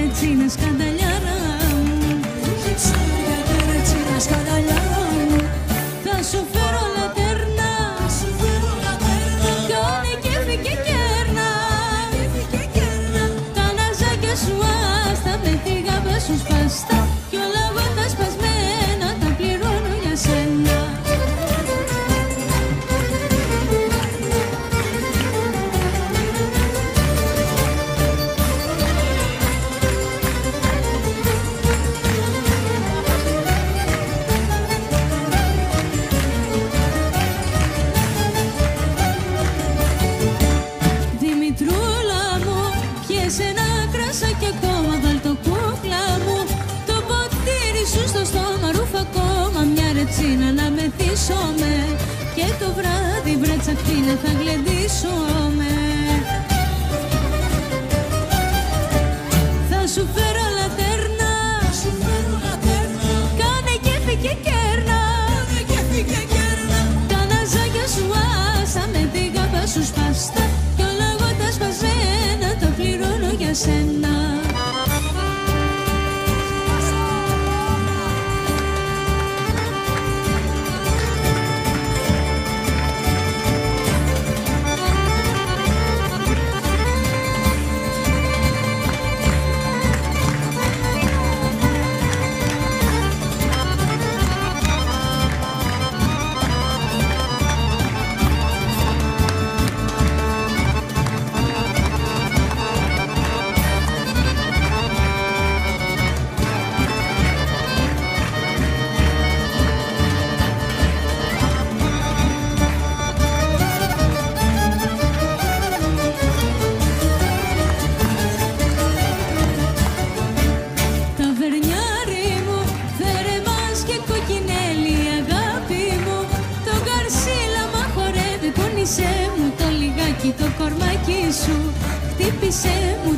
ρετσίνα σκανταλιάρα μου. Ρετσίνα σκανταλιάρα μου. Θα σου φέρω λατέρνα, κάνε κέφι και κέρνα. Τα ναζάκια σου άστα, με τη γάμπα σου σπαστά. Κι όλα εγώ τα σπασμένα τα πληρώνω για σένα. Δημητρούλα μου, πιες ένα κρασάκι κι ακόμα βάλ' το κούκλα μου. Το ποτήρι σου στο στόμα, ρούφα ακόμα μια ρετσίνα να μεθύσομαι. Και το βράδυ βρε τσακτίνα θα γλεντήσομαι. Θα σου φέρω λατέρνα, κάνε κέφι και κέρνα. Τα ναζάκια σου άσα, με τη γάμπα σου σπαστά. Κι όλα εγώ τα σπασμένα τα πληρώνω για σένα. Ταβερνιάρι μου, φέρε μας και κοκκινέλι αγάπη μου. Το γκαρσίλα μα χορεύει, πόνισε μου το λιγάκι το κορμάκι σου. Χτύπησε μου